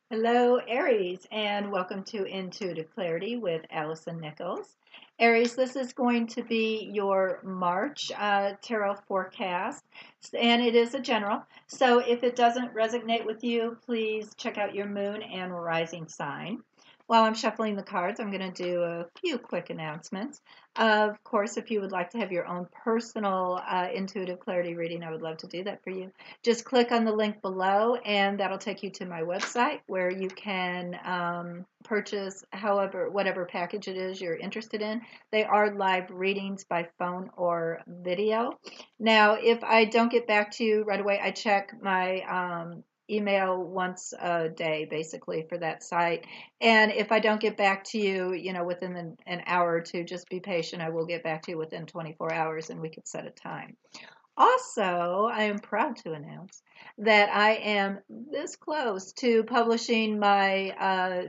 Hello, Aries, and welcome to Intuitive Clarity with Allison Nichols. Aries, this is going to be your March tarot forecast, and it is a general. So if it doesn't resonate with you, please check out your moon and rising sign. While I'm shuffling the cards, I'm going to do a few quick announcements. Of course, if you would like to have your own personal intuitive clarity reading, I would love to do that for you. Just click on the link below and that'll take you to my website where you can purchase whatever package it is you're interested in. They are live readings by phone or video. Now, if I don't get back to you right away, I check my email once a day basically for that site, and if I don't get back to you, within an hour or two, just be patient. I will get back to you within 24 hours and we could set a time. Also, I am proud to announce that I am this close to publishing my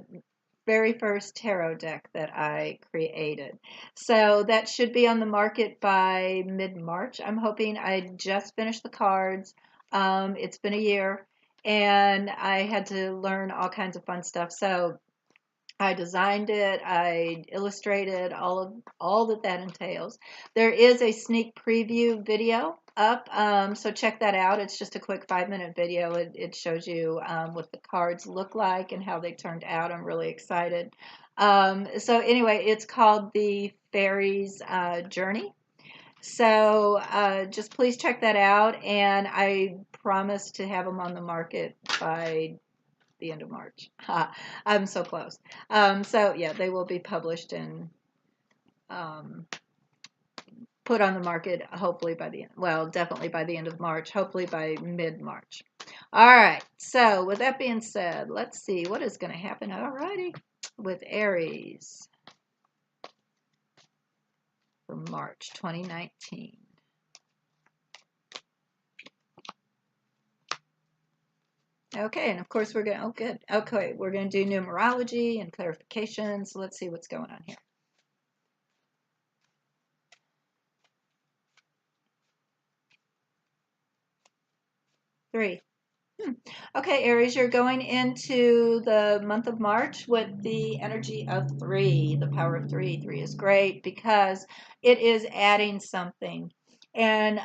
very first tarot deck that I created. So that should be on the market by mid-March. I'm hoping. I just finished the cards. It's been a year and I had to learn all kinds of fun stuff. So I designed it, I illustrated all that entails. There is a sneak preview video up, so check that out. It's just a quick 5-minute video. It shows you what the cards look like and how they turned out. I'm really excited. So anyway, it's called the Fairies Journey. So just please check that out, and I promise to have them on the market by the end of March. I'm so close. So yeah, they will be published and um, put on the market hopefully by the end. Well, definitely by the end of March. Hopefully by mid-March. All right. So with that being said, let's see what is going to happen. Alrighty, with Aries for March 2019. Okay, and of course we're going to, oh good, okay, we're going to do numerology and clarification, so let's see what's going on here. 3. Okay, Aries, you're going into the month of March with the energy of 3, the power of 3. 3 is great because it is adding something. And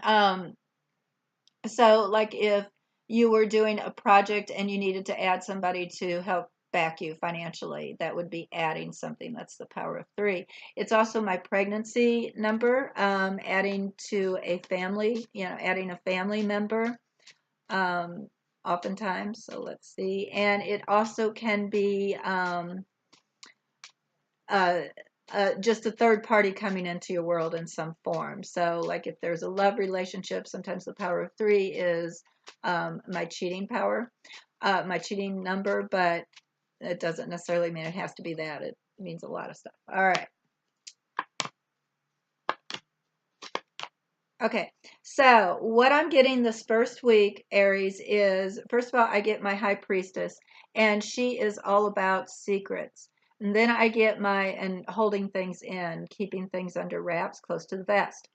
so, like if you were doing a project and you needed to add somebody to help back you financially, that would be adding something. That's the power of 3. It's also my pregnancy number, adding to a family, adding a family member. Oftentimes. So let's see. And it also can be uh, just a third party coming into your world in some form. So like if there's a love relationship, sometimes the power of 3 is my cheating power, my cheating number, but it doesn't necessarily mean it has to be that. It means a lot of stuff. All right. Okay, so what I'm getting this first week, Aries, is first of all, I get my High Priestess, and she is all about secrets. And then I get and holding things in, keeping things under wraps, close to the vest.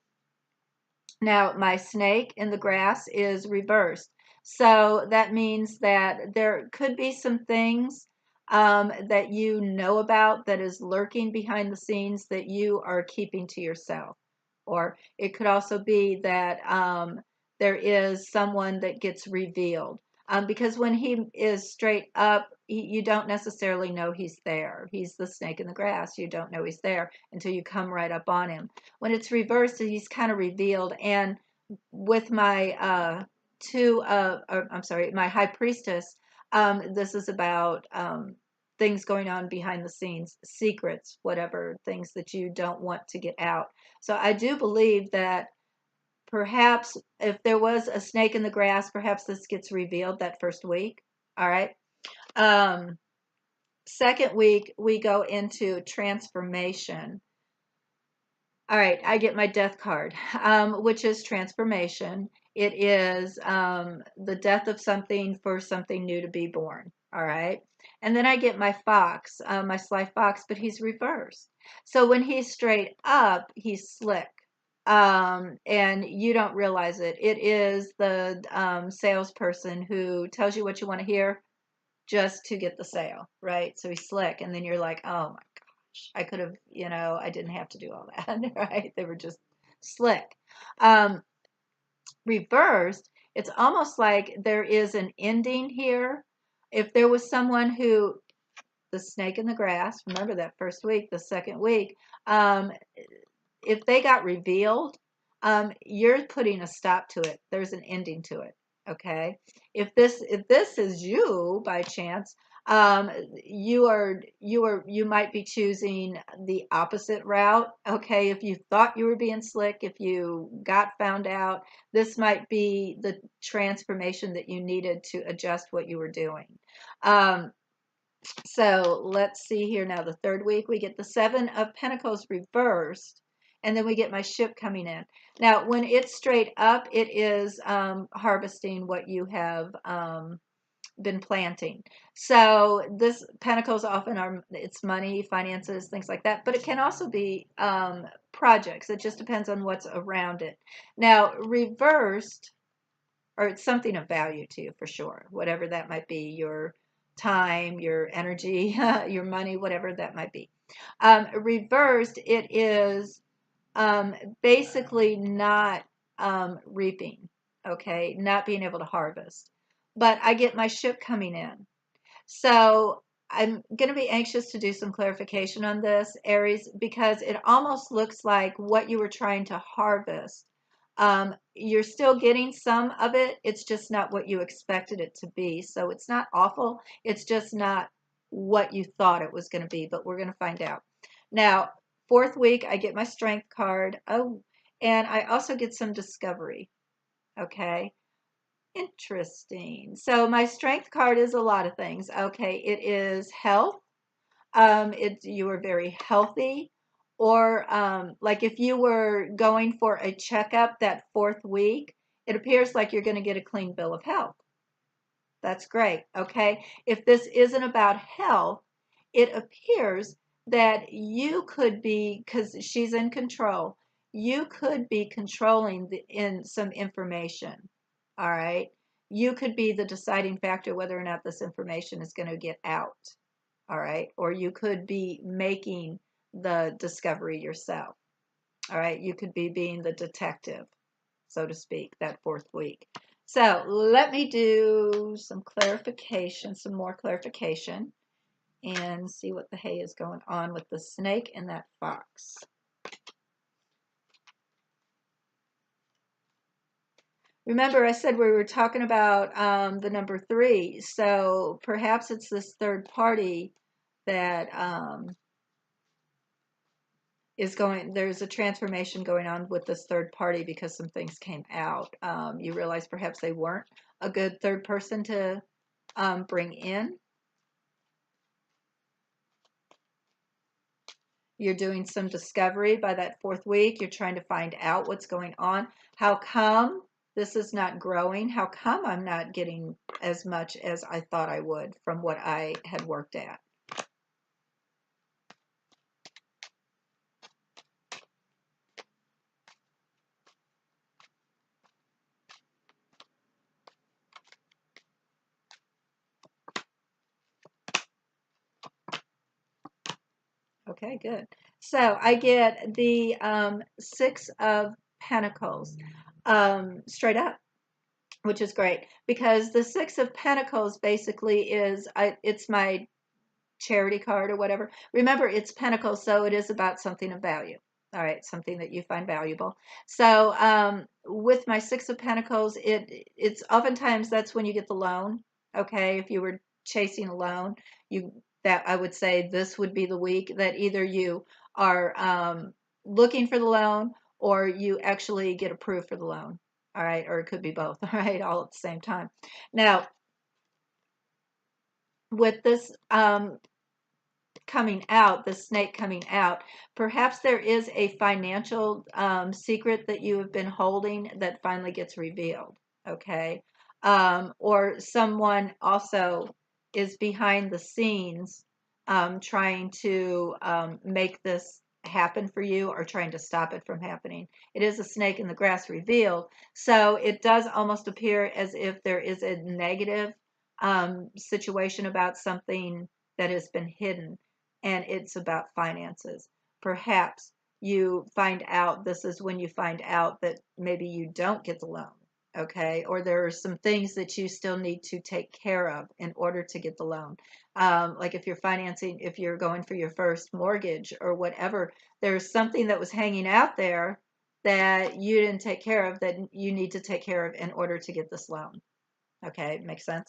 Now, my snake in the grass is reversed. So that means that there could be some things that you know about that is lurking behind the scenes that you are keeping to yourself. Or it could also be that there is someone that gets revealed. Because when he is straight up, you don't necessarily know he's there. He's the snake in the grass. You don't know he's there until you come right up on him. When it's reversed, he's kind of revealed. And with my my High Priestess, this is about things going on behind the scenes, secrets, whatever, things that you don't want to get out. So I do believe that perhaps if there was a snake in the grass, perhaps this gets revealed that first week. All right. Um, Second week, we go into transformation. All right, I get my death card, which is transformation. It is the death of something for something new to be born. All right. And then I get my fox, my sly fox, but he's reversed. So when he's straight up, he's slick. And you don't realize it. It is the salesperson who tells you what you want to hear, just to get the sale, right? So he's slick. And then you're like, oh my gosh, I could have, I didn't have to do all that, right? They were just slick. Reversed, it's almost like there is an ending here. If there was someone who, the snake in the grass, remember that first week, the second week, um, if they got revealed, you're putting a stop to it. There's an ending to it. Okay. If this is you by chance, you might be choosing the opposite route. Okay. If you thought you were being slick, if you got found out, this might be the transformation that you needed to adjust what you were doing. So let's see here now. The third week, we get the Seven of Pentacles reversed, and then we get my ship coming in. Now, when it's straight up, it is harvesting what you have been planting. So this Pentacles often are, it's money, finances, things like that, but it can also be projects. It just depends on what's around it. Now, reversed, or it's something of value to you for sure, whatever that might be, your time, your energy, your money, whatever that might be. Reversed, it is basically not reaping, okay, not being able to harvest. But I get my ship coming in. So I'm going to be anxious to do some clarification on this, Aries, because it almost looks like what you were trying to harvest. You're still getting some of it. It's just not what you expected it to be. So it's not awful. It's just not what you thought it was going to be, but we're going to find out. Now, fourth week, I get my strength card. Oh, and I also get some discovery. Okay. Interesting. So my strength card is a lot of things. Okay, it is health. You are very healthy, or like if you were going for a checkup that fourth week, it appears like you're going to get a clean bill of health. That's great. Okay, if this isn't about health, it appears that you could be, because she's in control, you could be controlling in some information. All right. You could be the deciding factor whether or not this information is going to get out. All right. Or you could be making the discovery yourself. All right. You could be being the detective, so to speak, that fourth week. So let me do some clarification, some more clarification, and see what the hay is going on with the snake and that fox. Remember, I said we were talking about the number 3, so perhaps it's this third party that is going, there's a transformation going on with this third party because some things came out. You realize perhaps they weren't a good third person to bring in. You're doing some discovery by that fourth week. You're trying to find out what's going on. How come this is not growing? How come I'm not getting as much as I thought I would from what I had worked at? Okay, good. So I get the 6 of Pentacles straight up, which is great because the 6 of Pentacles basically is, it's my charity card or whatever. Remember, it's Pentacles, so it is about something of value. All right, something that you find valuable. So with my 6 of Pentacles, it's oftentimes that's when you get the loan. Okay, if you were chasing a loan, that I would say this would be the week that either you are looking for the loan or you actually get approved for the loan. All right, or it could be both. All right, all at the same time. Now, with this coming out, the snake coming out, perhaps there is a financial secret that you have been holding that finally gets revealed. Okay. Or someone also is behind the scenes trying to make this happen for you or trying to stop it from happening. It is a snake in the grass revealed. So it does almost appear as if there is a negative situation about something that has been hidden, and it's about finances. Perhaps you find out, this is when you find out that maybe you don't get the loan, okay? Or there are some things that you still need to take care of in order to get the loan. Like if you're financing, if you're going for your first mortgage or whatever, there's something that was hanging out there that you didn't take care of that you need to take care of in order to get this loan. Okay, makes sense?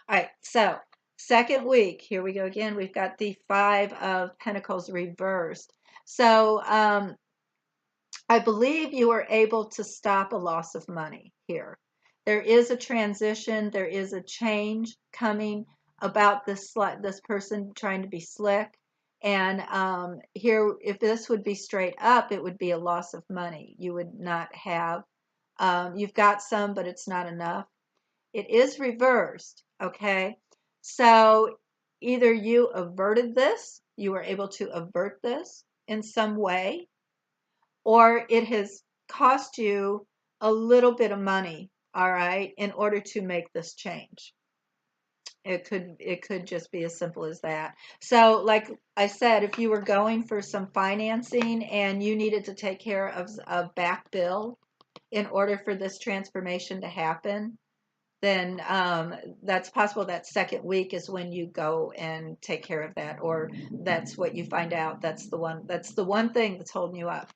All right, so second week, here we go again. We've got the Five of Pentacles reversed. So I believe you were able to stop a loss of money here. There is a transition, there is a change coming about this person trying to be slick. And here, if this would be straight up, it would be a loss of money. You would not have, you've got some, but it's not enough. It is reversed, okay? So either you averted this, you were able to avert this in some way, or it has cost you a little bit of money, all right, in order to make this change. It could just be as simple as that. So like I said, if you were going for some financing and you needed to take care of a back bill in order for this transformation to happen, then that's possible that second week is when you go and take care of that, or that's what you find out. That's the one thing that's holding you up.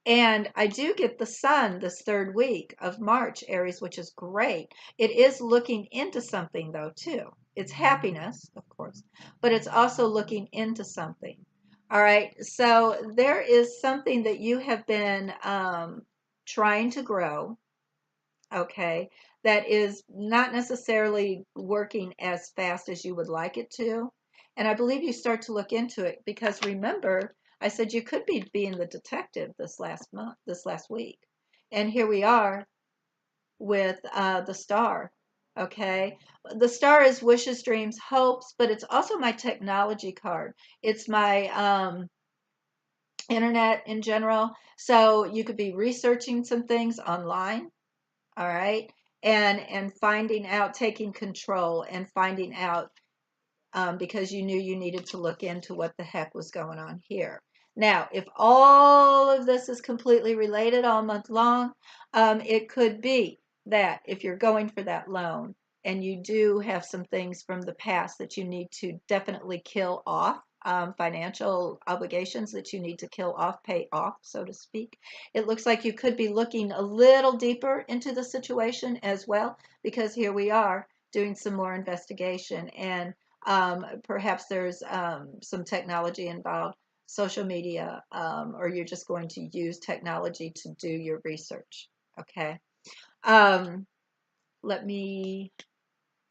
And I do get the sun this third week of March, Aries, which is great. It is looking into something, though, too. It's happiness, of course, but it's also looking into something. All right. So there is something that you have been trying to grow, okay, that is not necessarily working as fast as you would like it to. And I believe you start to look into it because remember, I said you could be being the detective this last week. And here we are with the star. Okay. The star is wishes, dreams, hopes, but it's also my technology card. It's my internet in general. So you could be researching some things online, all right, and finding out, taking control and finding out, because you knew you needed to look into what the heck was going on here. Now, if all of this is completely related all month long, it could be that if you're going for that loan and you do have some things from the past that you need to definitely kill off, financial obligations that you need to kill off, pay off, so to speak. It looks like you could be looking a little deeper into the situation as well, because here we are doing some more investigation, and perhaps there's some technology involved, social media, or you're just going to use technology to do your research. Okay. Let me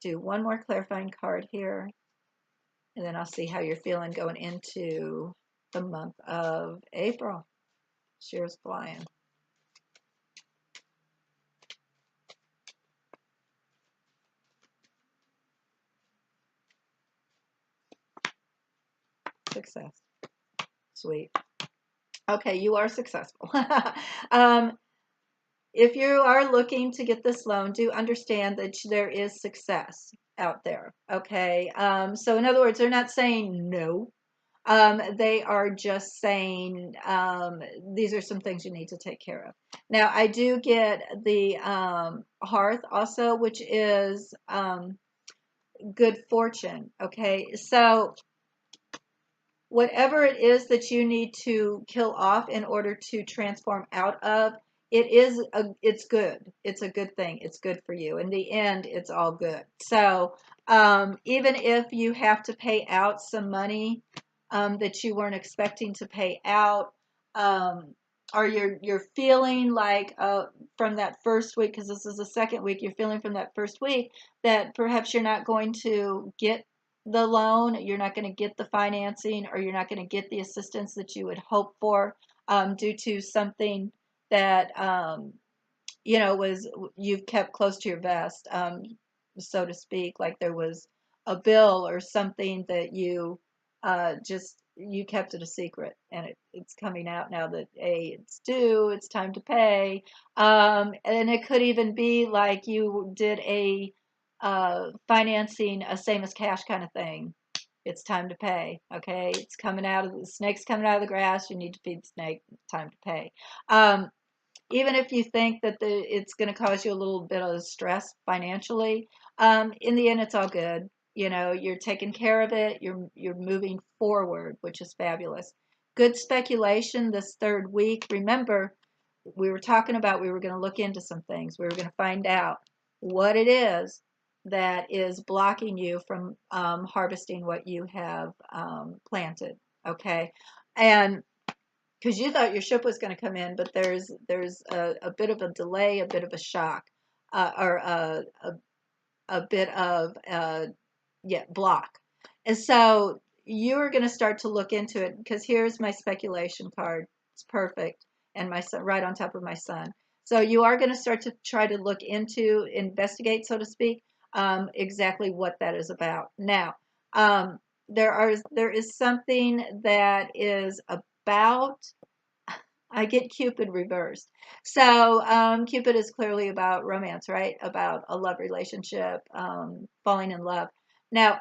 do one more clarifying card here, and then I'll see how you're feeling going into the month of April. Shear's flying. Success. Sweet. Okay, you are successful. If you are looking to get this loan, do understand that there is success out there. Okay. So in other words, they're not saying no. They are just saying these are some things you need to take care of. Now, I do get the hearth also, which is good fortune. Okay. So whatever it is that you need to kill off in order to transform out of, it's good. It's a good thing. It's good for you. In the end, it's all good. So even if you have to pay out some money that you weren't expecting to pay out, or you're feeling like from that first week, because this is the second week, you're feeling from that first week that perhaps you're not going to get the loan, you're not going to get the financing, or you're not going to get the assistance that you would hope for, due to something that was, you've kept close to your vest, so to speak, like there was a bill or something that you kept it a secret, and it's coming out now that it's due, it's time to pay, and it could even be like you did a financing a same as cash kind of thing. It's time to pay. Okay, it's coming out of the snake's coming out of the grass. You need to feed the snake. Time to pay. Even if you think that it's going to cause you a little bit of stress financially, in the end, it's all good. You know, you're taking care of it. You're moving forward, which is fabulous. Good speculation this third week. Remember, we were talking about we were going to look into some things. We were going to find out what it is that is blocking you from harvesting what you have planted. Okay, and because you thought your ship was going to come in, but there's a bit of a delay, a bit of a shock, or a bit of block, and so you're going to start to look into it because here's my speculation card. It's perfect, and my son right on top of my son. So you are going to start to try to look into, investigate, so to speak, exactly what that is about. Now, there is something that is about. I get Cupid reversed. So Cupid is clearly about romance, right? About a love relationship, falling in love. Now,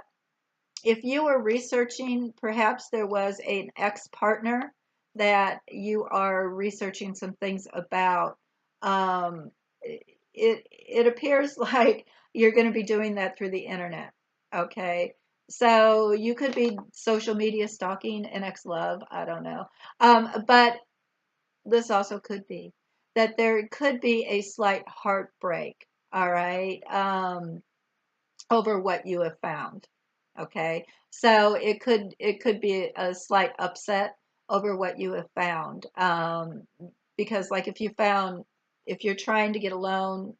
if you were researching, perhaps there was an ex-partner that you are researching some things about. Um, it appears like you're going to be doing that through the internet. Okay. So you could be social media stalking an ex-love. I don't know. But this also could be that there could be a slight heartbreak, all right, over what you have found. Okay, so it could be a slight upset over what you have found, because like if you're trying to get a loan,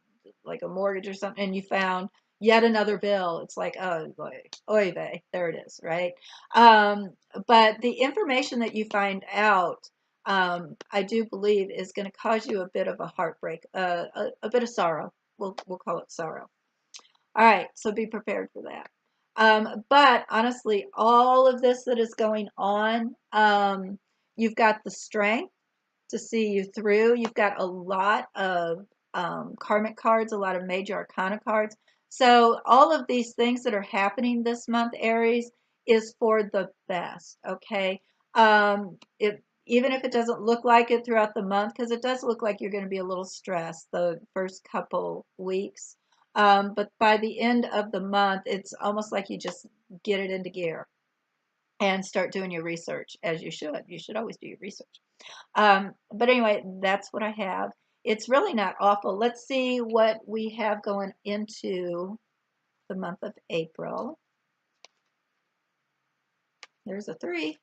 like a mortgage or something, and you found yet another bill, it's like, oh boy, oy vey, there it is, right? Um, but the information that you find out, I do believe is going to cause you a bit of a heartbreak, a bit of sorrow. We'll call it sorrow. All right, so be prepared for that. But honestly, all of this that is going on, you've got the strength to see you through. You've got a lot of karmic cards, a lot of major arcana cards. So all of these things that are happening this month, Aries, is for the best. Okay, even if it doesn't look like it throughout the month, because it does look like you're going to be a little stressed the first couple weeks. But by the end of the month, it's almost like you just get it into gear and start doing your research as you should. You should always do your research. But anyway, that's what I have. It's really not awful. Let's see what we have going into the month of April. There's a 3.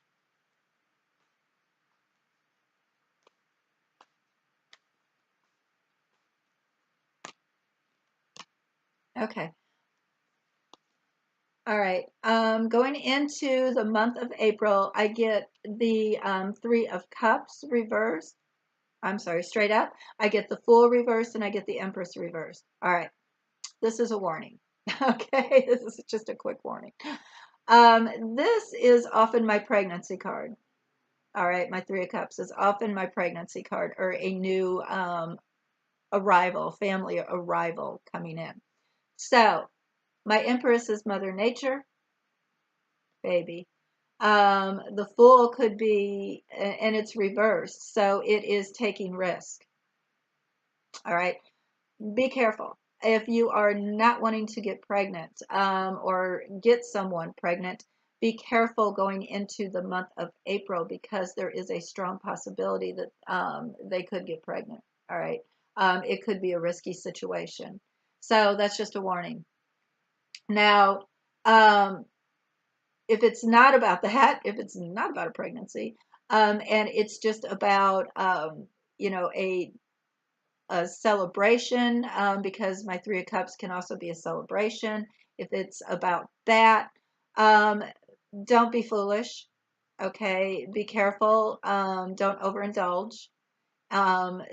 Okay. All right. Going into the month of April, I get the 3 of Cups reversed. I'm sorry, straight up. I get the Fool reversed and I get the Empress reversed. All right. This is a warning. Okay. This is just a quick warning. This is often my pregnancy card. All right. My 3 of Cups is often my pregnancy card or a new arrival, family arrival coming in. So my Empress is Mother Nature, baby. The Fool could be, and it's reversed. So it is taking risk. All right. Be careful. If you are not wanting to get pregnant or get someone pregnant, be careful going into the month of April because there is a strong possibility that they could get pregnant. All right. It could be a risky situation. So that's just a warning. Now, um, if it's not about that, if it's not about a pregnancy, and it's just about, a celebration, because my 3 of Cups can also be a celebration. If it's about that, um, don't be foolish. Okay, be careful. Don't overindulge.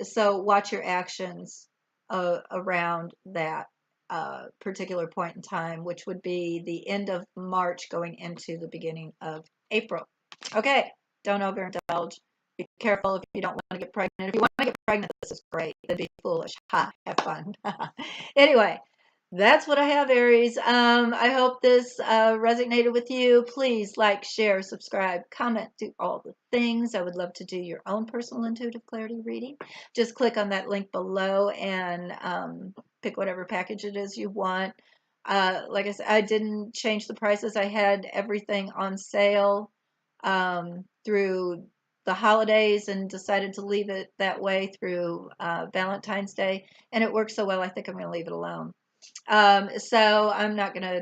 So watch your actions around that particular point in time, which would be the end of March going into the beginning of April. Okay, don't overindulge. Be careful if you don't want to get pregnant. If you want to get pregnant, this is great. Then be foolish. Ha, have fun. Anyway, That's what I have, Aries. I hope this resonated with you. Please like, share, subscribe, comment, do all the things. I would love to do your own personal intuitive clarity reading. Just click on that link below and pick whatever package it is you want. Like I said, I didn't change the prices. I had everything on sale through the holidays and decided to leave it that way through Valentine's Day. And it worked so well, I think I'm going to leave it alone. So I'm not going to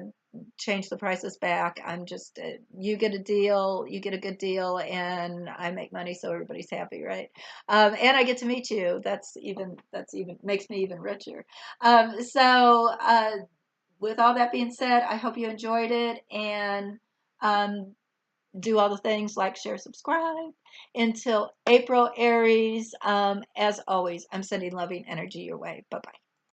change the prices back. I'm just, you get a deal, you get a good deal, and I make money, so everybody's happy, right? And I get to meet you. That's even makes me even richer. With all that being said, I hope you enjoyed it, and um, do all the things like, share, subscribe. Until April, Aries, as always, I'm sending loving energy your way. Bye bye.